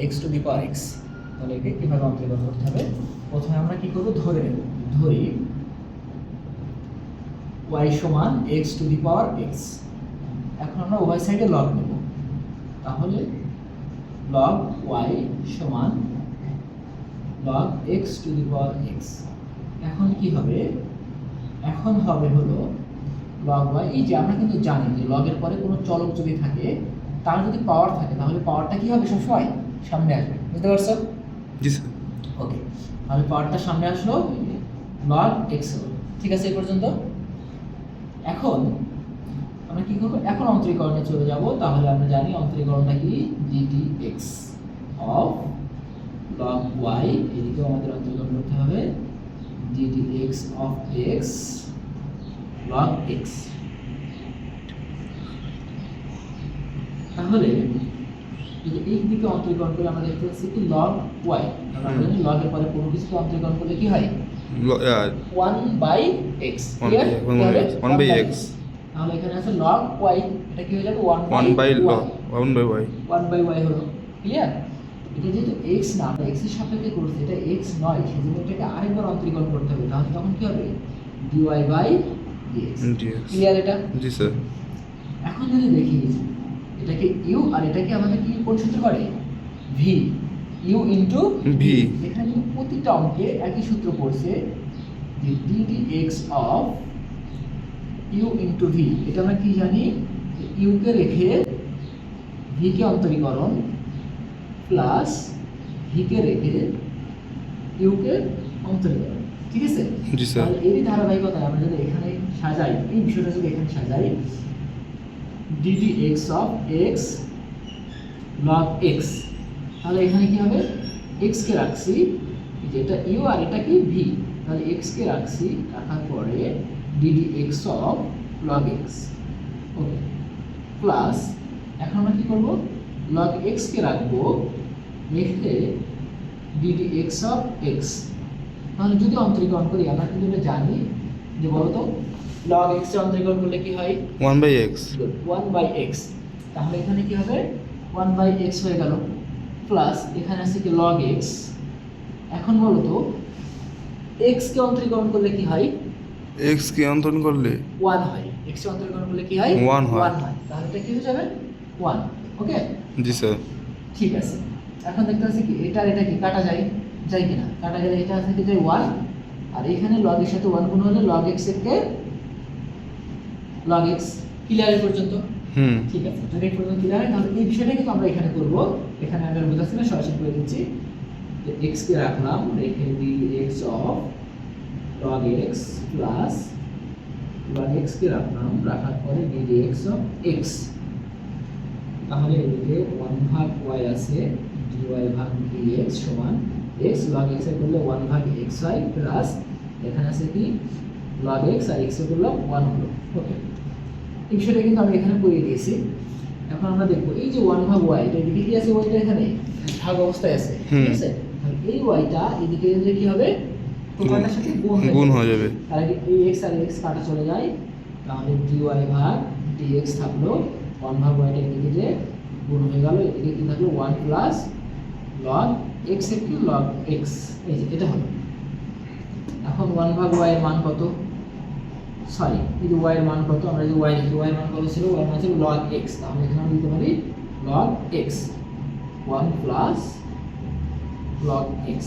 X to the power x. তাহলে একে কীভাবে অন্তরীকরণ করতে হবে, প্রথমে আমরা কী করবো, ধরে নেব, ধরি ওয়াই সমান x to the power x. এখন আমরা ওয়াই সাইডে লগ নেব, তাহলে লগ ওয়াই সমান log x to the power x. এখন কি হবে, এখন হবে হলো লগ ওয়াই। এই যে আমরা কিন্তু জানি যে লগের পরে কোনো চলক যদি থাকে, তার যদি পাওয়ার থাকে, তাহলে পাওয়ারটা কি হবে, সবসময় সামনে আসবে। বুঝতে পারছো? জি স্যার। ওকে, তাহলে পাওয়ারটা সামনে আসলো, লগ এক্স হলো। ঠিক আছে এই পর্যন্ত। এখন আমরা কি করবো, এখন অন্তরীকরণে চলে যাব। তাহলে আমরা জানি অন্তরীকরণটা কি, DT x of log y, এদিকেও আমাদের অন্তরীকরণ করতে হবে, DT x of x log x. তাহলে যদি এই দিকে অন্তরীকরণ করে আমরা দেখতে পাচ্ছি কি লগ ওয়াই, আমরা জানি লগের পরে কোনো কিছুকে অন্তরীকরণ করলে কি হয়, 1/x। 1/x। তাহলে এখানে আছে log y, এটা কি হয়ে যাবে 1/y। 1/y হলো। ক্লিয়ার? এটা যেহেতু x না, আমরা x এর সাপেক্ষে করছি, এটা x নয়, সেজন্য এটাকে আরেকবার অন্তরীকরণ করতে হবে। তাহলে তখন কি হবে, dy/dx। ক্লিয়ার এটা? জি স্যার। এখন যদি দেখি এটাকে u আর এটাকে আমাদের কি কোন সূত্র করে, v, u ইনটু v। এখানে কিন্তু প্রতিটা অঙ্কে একই সূত্র পড়ছে যে ddx of u into v। এটা আমরা কি জানি, u কে রেখে v কে অন্তরীকরণ প্লাস v কে রেখে u কে অন্তরীকরণ। ঠিক আছে? জি স্যার। তাহলে এই ধারাবাহিকতায় আমরা যদি এখানে সাজাই, এই বিষয়টা যদি এখানে সাজাই, ddx of x log x, তাহলে এখানে কি হবে, x কে রাখছি, যেটা u আর এটা কি v, তাহলে x কে রাখছি, রাখার পরে ddx of log x। Okay, plus এখন আমরা কি করব, log x কে রাখবো, রেখে ddx অফ x। তাহলে যদি অন্তরীকরণ করি, আমরা কিন্তু এটা জানি যে বলতো log x এ অন্তরীকরণ করলে কি হয়, 1/x। 1/x। তাহলে এখানে কি হবে, 1/x হয়ে গেল, প্লাস এখানে আছে কি log x। এখন বলো তো x কে অন্তরীকরণ করলে কি হয়, x কে অন্তরণ করলে 1 হয়। x কে অন্তরীকরণ করলে কি হয়, 1 হয়। 1 হয়। তাহলে এটা কি হয়ে যাবে, 1। ওকে, জি স্যার। ঠিক আছে। এখন দেখতে পাচ্ছি কি এটা আর এটা কি কাটা যায়, যায় কিনা, কাটা গেলে এটা থেকে যায় 1, আর এখানে log এর সাথে 1 গুণ হলে log x এর log x। ক্লিয়ার এই পর্যন্ত? ঠিক আছে, যদি এই পর্যন্ত ক্লিয়ার হয়, তাহলে এই বিষয়টা কিন্তু আমরা এখানে করব। এখানে আমি আর বোঝাচ্ছি না, সরাসরি করে দিচ্ছি যে x কে রাখলাম, রেখে dx of log x plus log x কে রাখলাম, রাখার পরে dx অফ x। তাহলে এদিকে 1/y আছে, dy ভাগ dx সমান x log x এর করলে 1/xy প্লাস এখানে আছে কি log x আর x এর করলাম 1 হলো। ওকে, এই বিষয়টা কিন্তু আমি এখানে করে দিয়েছি। এখন আমরা দেখব এই যে 1/y, এটা এদিকে কি আছে, ওইটা এখানে ভাগ অবস্থায় আছে। ঠিক আছে? তাহলে এই y-টা এদিকে যে কি হবে, টোটালটার সাথে গুণ হয়ে যাবে। তাহলে এই x আর x কাটা চলে যায়, তাহলে dy ভাগ dx থাকলো, 1/y-টা এদিকে যে গুণ হয়ে গেল, এদিকে কি থাকলো 1 প্লাস log x এর কি log x। এই যে এটা হলো। এখন 1/y এর মান কত, সরি এই যে y এর মান কত, আমরা যে y লিখি, y এর মান কত ছিল, y এর মান ছিল log x। তাহলে এখানে আমরা দিতে পারি log x, 1 plus log x।